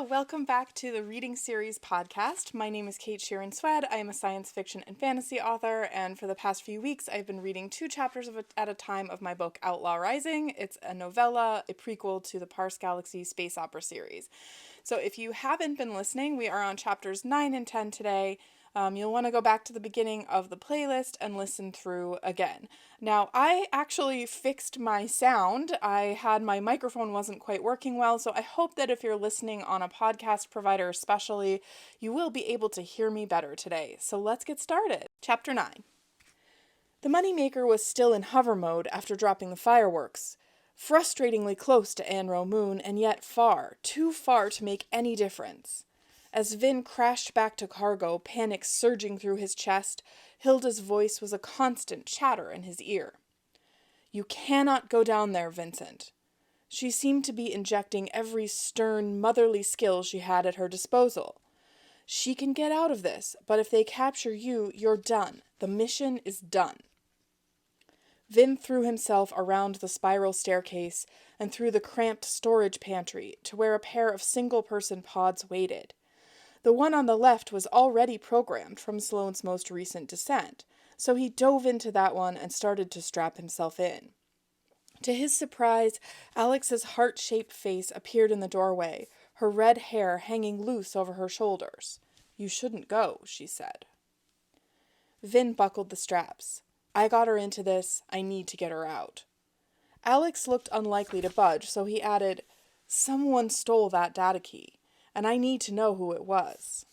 welcome back to the Reading Series podcast. My name is Kate Sheeran Swed. I am a science fiction and fantasy author, and for the past few weeks, I've been reading 2 chapters at a time of my book, Outlaw Rising. It's a novella, a prequel to the Parse Galaxy space opera series. So if you haven't been listening, we are on chapters 9 and 10 today. You'll want to go back to the beginning of the playlist and listen through again. Now, I actually fixed my sound. I had my microphone wasn't quite working well, so I hope that if you're listening on a podcast provider especially, you will be able to hear me better today. So let's get started. Chapter 9. The Moneymaker was still in hover mode after dropping the fireworks. Frustratingly close to Anro Moon, and yet far, too far to make any difference. As Vin crashed back to cargo, panic surging through his chest, Hilda's voice was a constant chatter in his ear. "You cannot go down there, Vincent." She seemed to be injecting every stern, motherly skill she had at her disposal. "She can get out of this, but if they capture you, you're done. The mission is done." Vin threw himself around the spiral staircase and through the cramped storage pantry to where a pair of single-person pods waited. The one on the left was already programmed from Sloane's most recent descent, so he dove into that one and started to strap himself in. To his surprise, Alex's heart-shaped face appeared in the doorway, her red hair hanging loose over her shoulders. "You shouldn't go," she said. Vin buckled the straps. "I got her into this. I need to get her out." Alex looked unlikely to budge, so he added, "Someone stole that data key, and I need to know who it was."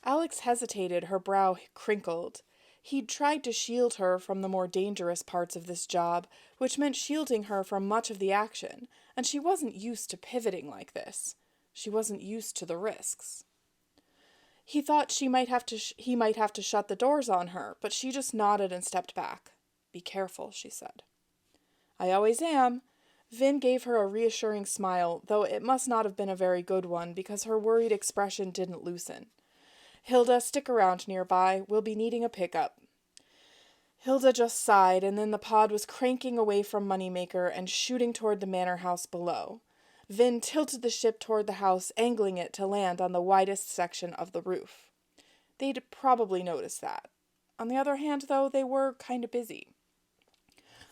Alex hesitated, her brow crinkled. He'd tried to shield her from the more dangerous parts of this job, which meant shielding her from much of the action, and she wasn't used to pivoting like this. She wasn't used to the risks. He thought he might have to shut the doors on her, but she just nodded and stepped back. "Be careful," she said. "I always am." Vin gave her a reassuring smile, though it must not have been a very good one because her worried expression didn't loosen. "Hilda, stick around nearby. We'll be needing a pickup." Hilda just sighed, and then the pod was cranking away from Moneymaker and shooting toward the manor house below. Vin tilted the ship toward the house, angling it to land on the widest section of the roof. They'd probably noticed that. On the other hand, though, they were kind of busy.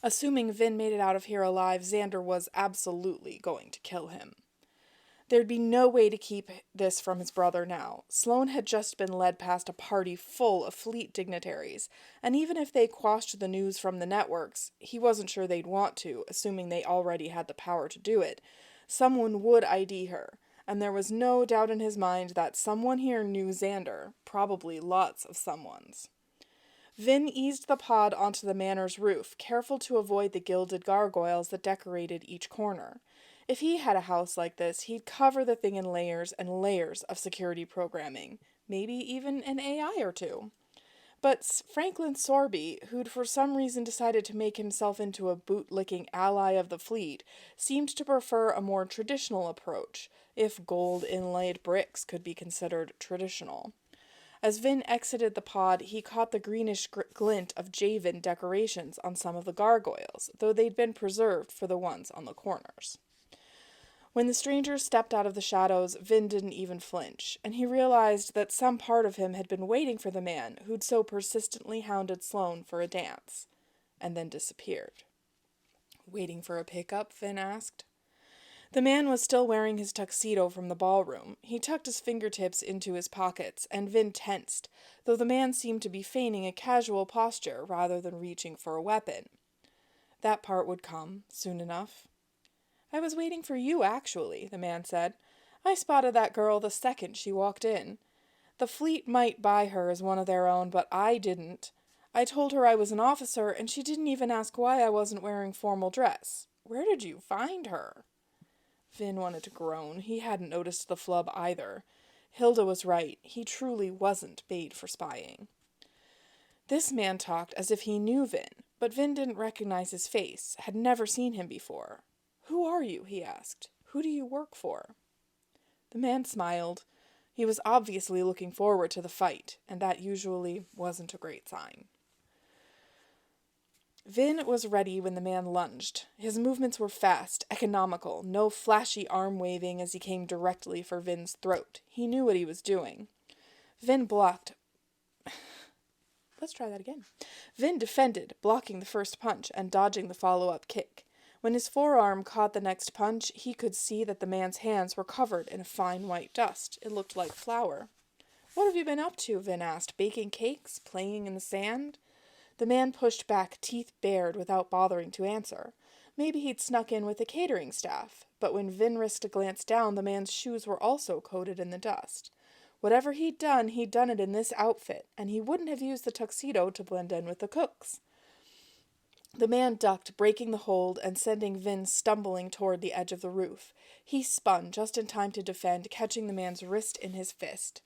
Assuming Vin made it out of here alive, Xander was absolutely going to kill him. There'd be no way to keep this from his brother now. Sloane had just been led past a party full of fleet dignitaries, and even if they quashed the news from the networks, he wasn't sure they'd want to, assuming they already had the power to do it. Someone would ID her, and there was no doubt in his mind that someone here knew Xander, probably lots of someones. Vin eased the pod onto the manor's roof, careful to avoid the gilded gargoyles that decorated each corner. If he had a house like this, he'd cover the thing in layers and layers of security programming, maybe even an AI or two. But Franklin Sorby, who'd for some reason decided to make himself into a boot-licking ally of the fleet, seemed to prefer a more traditional approach, if gold-inlaid bricks could be considered traditional. As Vin exited the pod, he caught the greenish glint of Javan decorations on some of the gargoyles, though they'd been preserved for the ones on the corners. When the stranger stepped out of the shadows, Vin didn't even flinch, and he realized that some part of him had been waiting for the man who'd so persistently hounded Sloane for a dance, and then disappeared. "Waiting for a pickup?" Vin asked. The man was still wearing his tuxedo from the ballroom. He tucked his fingertips into his pockets, and Vin tensed, though the man seemed to be feigning a casual posture rather than reaching for a weapon. That part would come, soon enough. "I was waiting for you, actually," the man said. "I spotted that girl the second she walked in. The fleet might buy her as one of their own, but I didn't. I told her I was an officer, and she didn't even ask why I wasn't wearing formal dress. Where did you find her?" Vin wanted to groan. He hadn't noticed the flub either. Hilda was right. He truly wasn't bait for spying. This man talked as if he knew Vin, but Vin didn't recognize his face, had never seen him before. "Who are you?" he asked. "Who do you work for?" The man smiled. He was obviously looking forward to the fight, and that usually wasn't a great sign. Vin was ready when the man lunged. His movements were fast, economical, no flashy arm waving as he came directly for Vin's throat. He knew what he was doing. Vin blocked. Let's try that again. Vin defended, blocking the first punch and dodging the follow-up kick. When his forearm caught the next punch, he could see that the man's hands were covered in a fine white dust. It looked like flour. "What have you been up to?" Vin asked. "Baking cakes? Playing in the sand?" The man pushed back, teeth bared, without bothering to answer. Maybe he'd snuck in with the catering staff, but when Vin risked a glance down, the man's shoes were also coated in the dust. Whatever he'd done it in this outfit, and he wouldn't have used the tuxedo to blend in with the cooks. The man ducked, breaking the hold and sending Vin stumbling toward the edge of the roof. He spun just in time to defend, catching the man's wrist in his fist.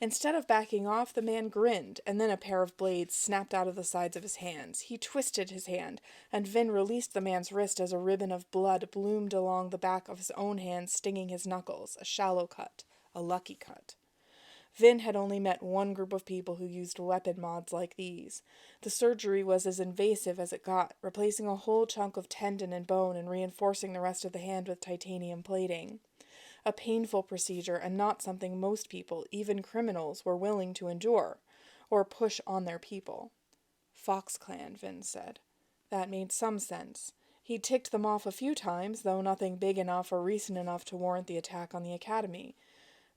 Instead of backing off, the man grinned, and then a pair of blades snapped out of the sides of his hands. He twisted his hand, and Vin released the man's wrist as a ribbon of blood bloomed along the back of his own hand, stinging his knuckles. A shallow cut. A lucky cut. Vin had only met one group of people who used weapon mods like these. The surgery was as invasive as it got, replacing a whole chunk of tendon and bone and reinforcing the rest of the hand with titanium plating. A painful procedure and not something most people, even criminals, were willing to endure, or push on their people. Fox Clan, Vin said. That made some sense. He'd ticked them off a few times, though nothing big enough or recent enough to warrant the attack on the academy.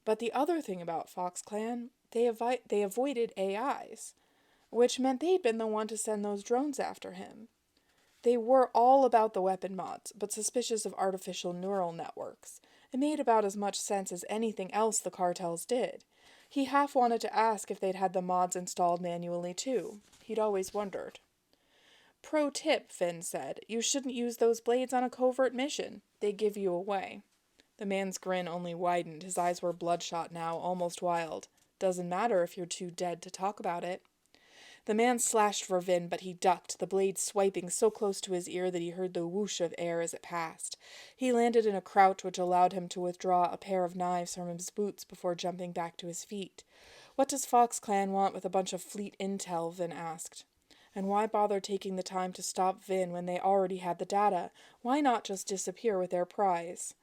But the other thing about Fox Clan, they avoided AIs, which meant they'd been the one to send those drones after him. They were all about the weapon mods, but suspicious of artificial neural networks. It made about as much sense as anything else the cartels did. He half wanted to ask if they'd had the mods installed manually too. He'd always wondered. Pro tip, Vin said. You shouldn't use those blades on a covert mission. They give you away. The man's grin only widened. His eyes were bloodshot now, almost wild. Doesn't matter if you're too dead to talk about it. The man slashed for Vin, but he ducked, the blade swiping so close to his ear that he heard the whoosh of air as it passed. He landed in a crouch which allowed him to withdraw a pair of knives from his boots before jumping back to his feet. What does Fox Clan want with a bunch of fleet intel? Vin asked. And why bother taking the time to stop Vin when they already had the data? Why not just disappear with their prize?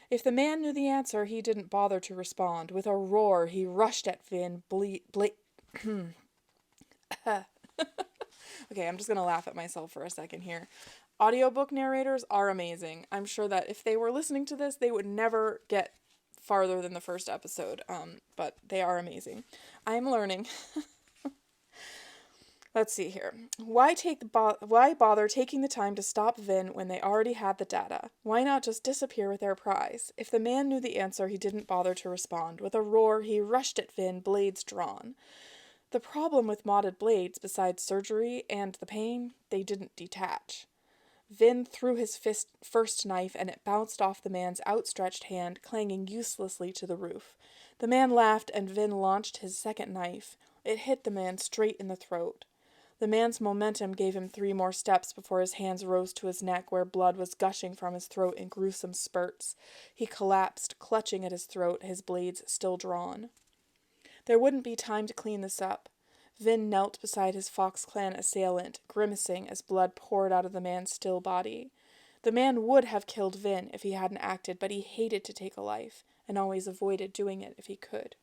If the man knew the answer, he didn't bother to respond. With a roar, he rushed at Vin, Okay, I'm just going to laugh at myself for a second here. Audiobook narrators are amazing. I'm sure that if they were listening to this, they would never get farther than the first episode, but they are amazing. I'm learning. Let's see here. Why bother taking the time to stop Vin when they already had the data? Why not just disappear with their prize? If the man knew the answer, he didn't bother to respond. With a roar, he rushed at Vin, blades drawn. The problem with modded blades, besides surgery and the pain, they didn't detach. Vin threw his first knife, and it bounced off the man's outstretched hand, clanging uselessly to the roof. The man laughed, and Vin launched his second knife. It hit the man straight in the throat. The man's momentum gave him 3 more steps before his hands rose to his neck, where blood was gushing from his throat in gruesome spurts. He collapsed, clutching at his throat, his blades still drawn. There wouldn't be time to clean this up. Vin knelt beside his Fox Clan assailant, grimacing as blood poured out of the man's still body. The man would have killed Vin if he hadn't acted, but he hated to take a life, and always avoided doing it if he could.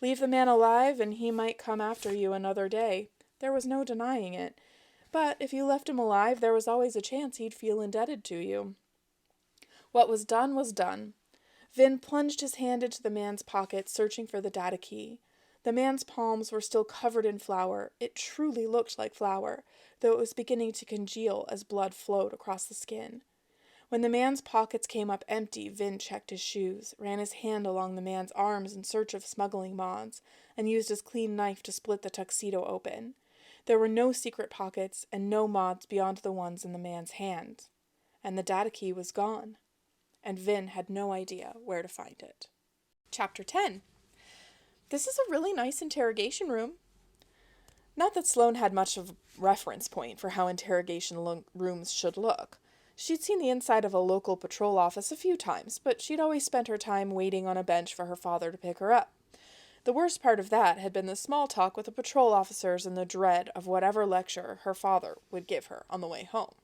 Leave the man alive, and he might come after you another day. There was no denying it. But if you left him alive, there was always a chance he'd feel indebted to you. What was done was done. Vin plunged his hand into the man's pocket, searching for the data key. The man's palms were still covered in flour. It truly looked like flour, though it was beginning to congeal as blood flowed across the skin. When the man's pockets came up empty, Vin checked his shoes, ran his hand along the man's arms in search of smuggling mods, and used his clean knife to split the tuxedo open. There were no secret pockets and no mods beyond the ones in the man's hands. And the data key was gone. And Vin had no idea where to find it. Chapter 10. This is a really nice interrogation room. Not that Sloane had much of a reference point for how interrogation rooms should look. She'd seen the inside of a local patrol office a few times, but she'd always spent her time waiting on a bench for her father to pick her up. The worst part of that had been the small talk with the patrol officers and the dread of whatever lecture her father would give her on the way home.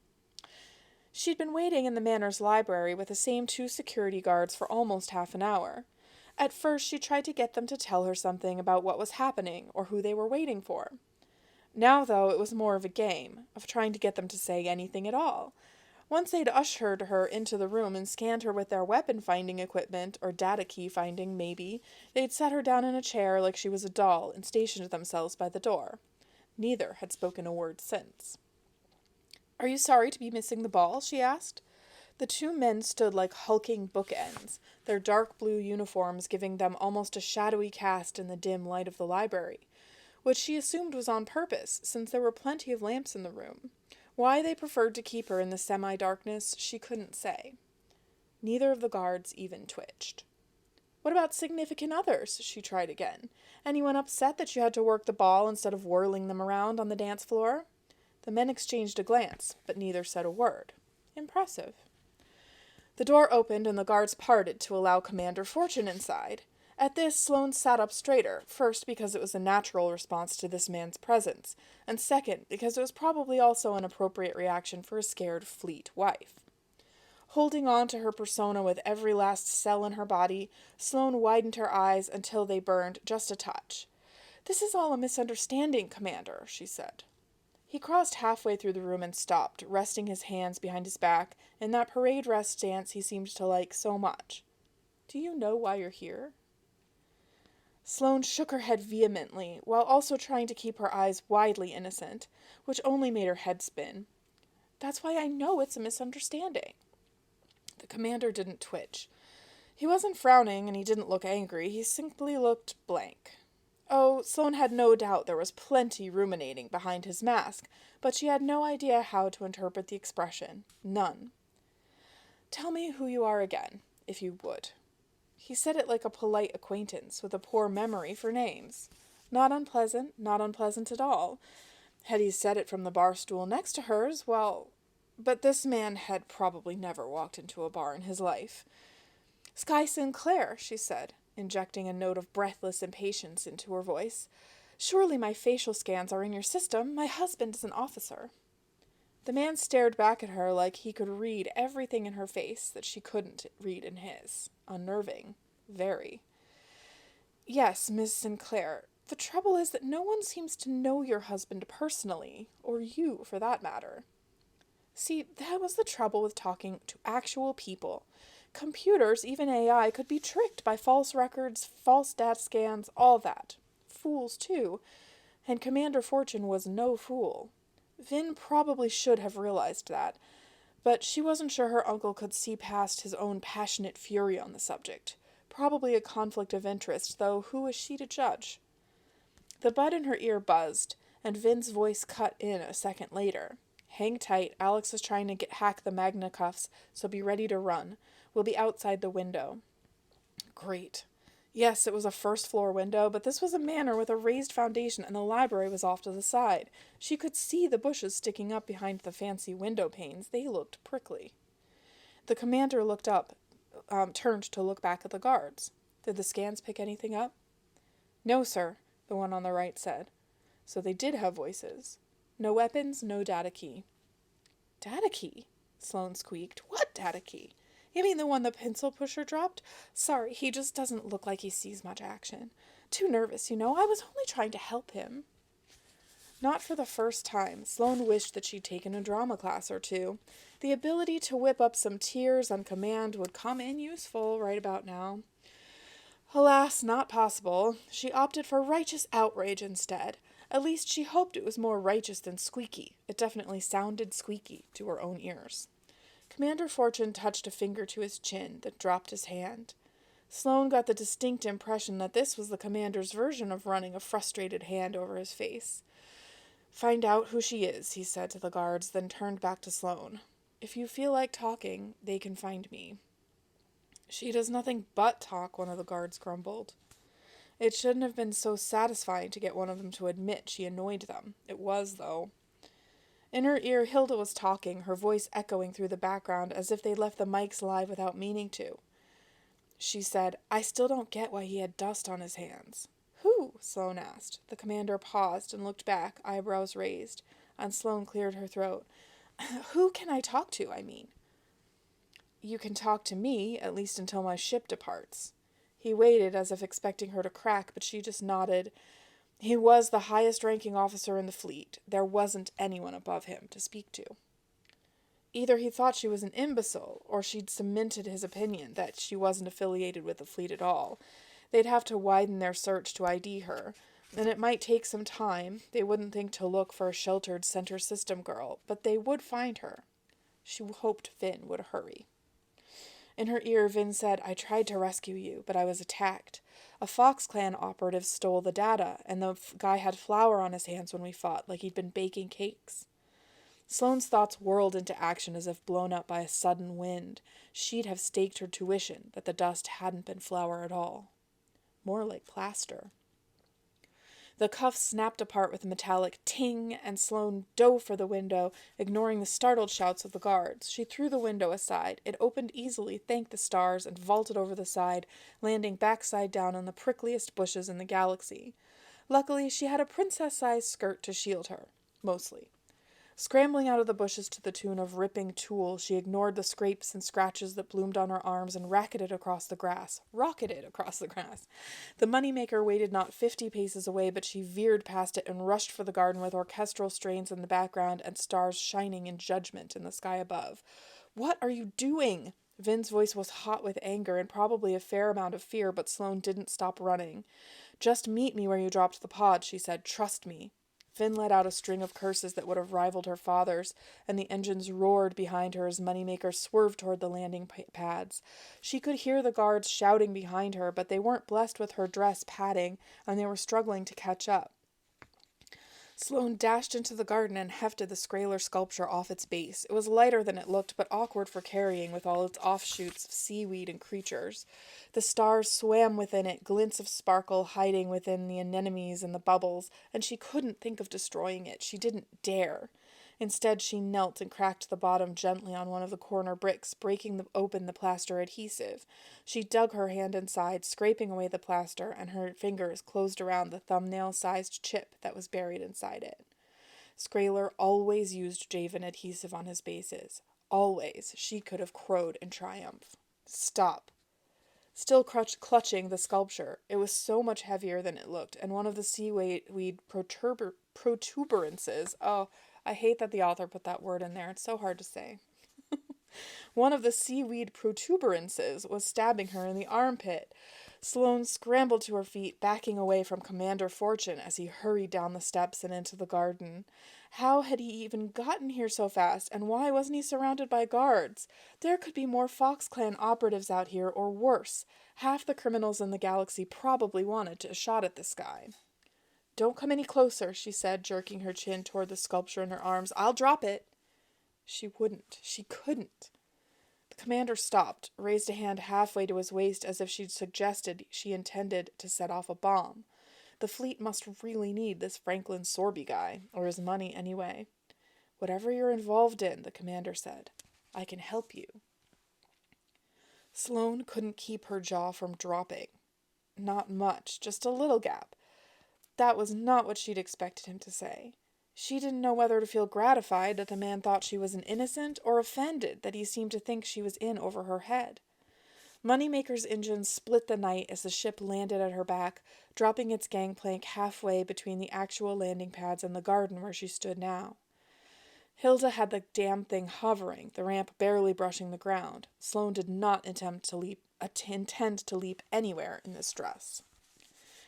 She'd been waiting in the manor's library with the same 2 security guards for almost half an hour. At first, she tried to get them to tell her something about what was happening or who they were waiting for. Now, though, it was more of a game, of trying to get them to say anything at all. Once they'd ushered her into the room and scanned her with their weapon-finding equipment, or data key-finding, maybe, they'd set her down in a chair like she was a doll and stationed themselves by the door. Neither had spoken a word since. "Are you sorry to be missing the ball?" she asked. The 2 men stood like hulking bookends, their dark blue uniforms giving them almost a shadowy cast in the dim light of the library, which she assumed was on purpose, since there were plenty of lamps in the room. Why they preferred to keep her in the semi-darkness, she couldn't say. Neither of the guards even twitched. "What about significant others?" she tried again. "Anyone upset that you had to work the ball instead of whirling them around on the dance floor?" The men exchanged a glance, but neither said a word. Impressive. The door opened and the guards parted to allow Commander Fortune inside. At this, Sloane sat up straighter, first because it was a natural response to this man's presence, and second because it was probably also an appropriate reaction for a scared Fleet wife. Holding on to her persona with every last cell in her body, Sloane widened her eyes until they burned just a touch. "This is all a misunderstanding, Commander," she said. He crossed halfway through the room and stopped, resting his hands behind his back in that parade rest stance he seemed to like so much. "Do you know why you're here?" Sloane shook her head vehemently, while also trying to keep her eyes widely innocent, which only made her head spin. "That's why I know it's a misunderstanding." The commander didn't twitch. He wasn't frowning, and he didn't look angry. He simply looked blank. Oh, Sloane had no doubt there was plenty ruminating behind his mask, but she had no idea how to interpret the expression. None. "Tell me who you are again, if you would." He said it like a polite acquaintance with a poor memory for names. Not unpleasant at all. Had he said it from the bar stool next to hers, well, but this man had probably never walked into a bar in his life. "Skye Sinclair," she said, injecting a note of breathless impatience into her voice. "Surely my facial scans are in your system. My husband is an officer." The man stared back at her like he could read everything in her face that she couldn't read in his. Unnerving. Very. "Yes, Miss Sinclair. The trouble is that no one seems to know your husband personally, or you, for that matter." See, that was the trouble with talking to actual people. Computers, even AI, could be tricked by false records, false data scans, all that. Fools, too. And Commander Fortune was no fool. Vin probably should have realized that, but she wasn't sure her uncle could see past his own passionate fury on the subject. Probably a conflict of interest, though who was she to judge? The bud in her ear buzzed, and Vin's voice cut in a second later. "Hang tight, Alex is trying to hack the magna cuffs, so be ready to run. We'll be outside the window." Great. Yes, it was a first-floor window, but this was a manor with a raised foundation, and the library was off to the side. She could see the bushes sticking up behind the fancy window panes. They looked prickly. The commander looked up, turned to look back at the guards. "Did the scans pick anything up?" "No, sir," the one on the right said. So they did have voices. "No weapons, no data key." "Data key?" Sloane squeaked. "What data key? You mean the one the pencil pusher dropped? Sorry, he just doesn't look like he sees much action. Too nervous, you know. I was only trying to help him." Not for the first time, Sloane wished that she'd taken a drama class or two. The ability to whip up some tears on command would come in useful right about now. Alas, not possible. She opted for righteous outrage instead. At least she hoped it was more righteous than squeaky. It definitely sounded squeaky to her own ears. Commander Fortune touched a finger to his chin, then dropped his hand. Sloane got the distinct impression that this was the commander's version of running a frustrated hand over his face. "Find out who she is," he said to the guards, then turned back to Sloane. "If you feel like talking, they can find me." "She does nothing but talk," one of the guards grumbled. It shouldn't have been so satisfying to get one of them to admit she annoyed them. It was, though. In her ear, Hilda was talking, her voice echoing through the background as if they'd left the mics live without meaning to. She said, "I still don't get why he had dust on his hands." Sloane asked. The commander paused and looked back, eyebrows raised, and Sloane cleared her throat. Who can I talk to, I mean? You can talk to me, at least until my ship departs. He waited as if expecting her to crack, but she just nodded. He was the highest-ranking officer in the fleet. There wasn't anyone above him to speak to. Either he thought she was an imbecile, or she'd cemented his opinion that she wasn't affiliated with the fleet at all. They'd have to widen their search to ID her, and it might take some time. They wouldn't think to look for a sheltered center system girl, but they would find her. She hoped Vin would hurry. In her ear, Vin said, I tried to rescue you, but I was attacked. A Fox Clan operative stole the data, and the guy had flour on his hands when we fought, like he'd been baking cakes. Sloane's thoughts whirled into action as if blown up by a sudden wind. She'd have staked her tuition that the dust hadn't been flour at all. More like plaster. The cuff snapped apart with a metallic ting, and Sloane dove for the window, ignoring the startled shouts of the guards. She threw the window aside. It opened easily, thanked the stars, and vaulted over the side, landing backside down on the prickliest bushes in the galaxy. Luckily, she had a princess-sized skirt to shield her. Mostly. Scrambling out of the bushes to the tune of ripping tulle, she ignored the scrapes and scratches that bloomed on her arms and rocketed across the grass. The moneymaker waited not 50 paces away, but she veered past it and rushed for the garden with orchestral strains in the background and stars shining in judgment in the sky above. What are you doing? Vin's voice was hot with anger and probably a fair amount of fear, but Sloane didn't stop running. Just meet me where you dropped the pod, she said. Trust me. Vin let out a string of curses that would have rivaled her father's, and the engines roared behind her as Moneymaker swerved toward the landing pads. She could hear the guards shouting behind her, but they weren't blessed with her dress padding, and they were struggling to catch up. Sloane dashed into the garden and hefted the Skraeler sculpture off its base. It was lighter than it looked, but awkward for carrying with all its offshoots of seaweed and creatures. The stars swam within it, glints of sparkle hiding within the anemones and the bubbles, and she couldn't think of destroying it. She didn't dare. Instead, she knelt and cracked the bottom gently on one of the corner bricks, breaking open the plaster adhesive. She dug her hand inside, scraping away the plaster, and her fingers closed around the thumbnail-sized chip that was buried inside it. Skraeler always used Javan adhesive on his bases. Always. She could have crowed in triumph. Stop. Still clutching the sculpture, it was so much heavier than it looked, and one of the seaweed protuberances, I hate that the author put that word in there. It's so hard to say. One of the seaweed protuberances was stabbing her in the armpit. Sloane scrambled to her feet, backing away from Commander Fortune as he hurried down the steps and into the garden. How had he even gotten here so fast, and why wasn't he surrounded by guards? There could be more Fox Clan operatives out here, or worse. Half the criminals in the galaxy probably wanted a shot at this guy. Don't come any closer, she said, jerking her chin toward the sculpture in her arms. I'll drop it. She wouldn't. She couldn't. The commander stopped, raised a hand halfway to his waist as if she'd suggested she intended to set off a bomb. The fleet must really need this Franklin Sorby guy, or his money anyway. Whatever you're involved in, the commander said, I can help you. Sloane couldn't keep her jaw from dropping. Not much, just a little gap. That was not what she'd expected him to say. She didn't know whether to feel gratified that the man thought she was an innocent or offended that he seemed to think she was in over her head. Moneymaker's engines split the night as the ship landed at her back, dropping its gangplank halfway between the actual landing pads and the garden where she stood now. Hilda had the damn thing hovering, the ramp barely brushing the ground. Sloane did not intend to leap anywhere in this dress.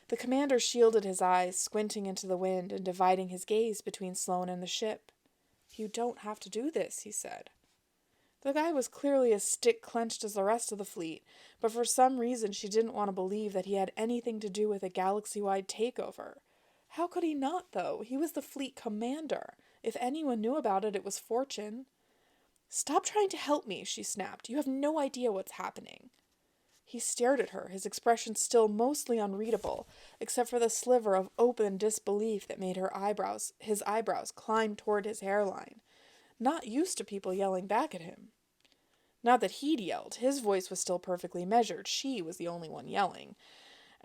The commander shielded his eyes, squinting into the wind and dividing his gaze between Sloane and the ship. You don't have to do this, he said. The guy was clearly as stick-clenched as the rest of the fleet, but for some reason she didn't want to believe that he had anything to do with a galaxy-wide takeover. How could he not, though? He was the fleet commander. If anyone knew about it, it was Fortune. Stop trying to help me, she snapped. You have no idea what's happening. He stared at her, his expression still mostly unreadable, except for the sliver of open disbelief that made his eyebrows climb toward his hairline. Not used to people yelling back at him. Not that he'd yelled. His voice was still perfectly measured. She was the only one yelling.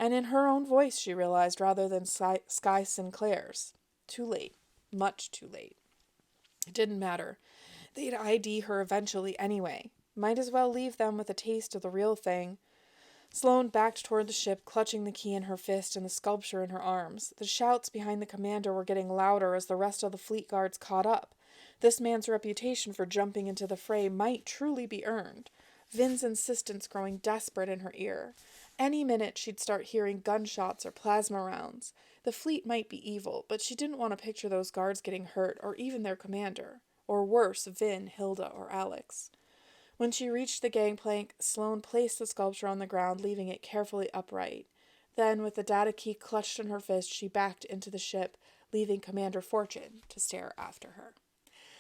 And in her own voice, she realized, rather than Sky Sinclair's. Too late. Much too late. It didn't matter. They'd ID her eventually anyway. Might as well leave them with a taste of the real thing. Sloane backed toward the ship, clutching the key in her fist and the sculpture in her arms. The shouts behind the commander were getting louder as the rest of the fleet guards caught up. This man's reputation for jumping into the fray might truly be earned. Vin's insistence growing desperate in her ear. Any minute she'd start hearing gunshots or plasma rounds. The fleet might be evil, but she didn't want to picture those guards getting hurt, or even their commander. Or worse, Vin, Hilda, or Alex. When she reached the gangplank, Sloane placed the sculpture on the ground, leaving it carefully upright. Then, with the data key clutched in her fist, she backed into the ship, leaving Commander Fortune to stare after her.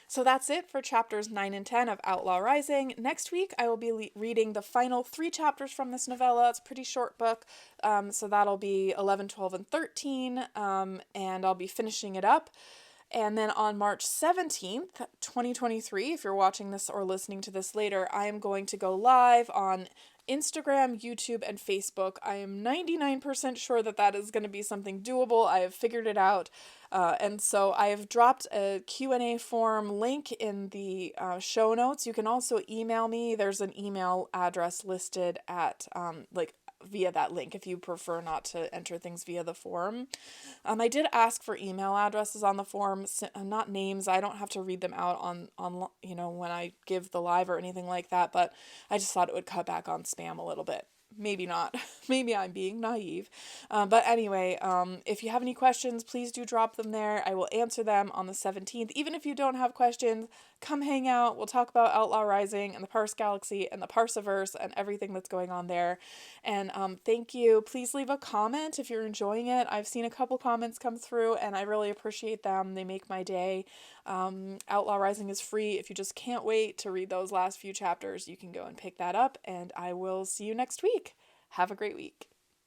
So that's it for chapters 9 and 10 of Outlaw Rising. Next week, I will be reading the final 3 chapters from this novella. It's a pretty short book, so that'll be 11, 12, and 13, and I'll be finishing it up. And then on March 17th, 2023, if you're watching this or listening to this later, I am going to go live on Instagram, YouTube, and Facebook. I am 99% sure that that is going to be something doable. I have figured it out. And so I have dropped a Q&A form link in the show notes. You can also email me. There's an email address listed at via that link if you prefer not to enter things via the form. I did ask for email addresses on the form, not names. I don't have to read them out on when I give the live or anything like that, but I just thought it would cut back on spam a little bit. Maybe not. Maybe I'm being naive. But anyway, if you have any questions, please do drop them there. I will answer them on the 17th. Even if you don't have questions, come hang out. We'll talk about Outlaw Rising and the Parse Galaxy and the Parseverse and everything that's going on there. And thank you. Please leave a comment if you're enjoying it. I've seen a couple comments come through and I really appreciate them. They make my day. Outlaw Rising is free. If you just can't wait to read those last few chapters, you can go and pick that up, and I will see you next week. Have a great week.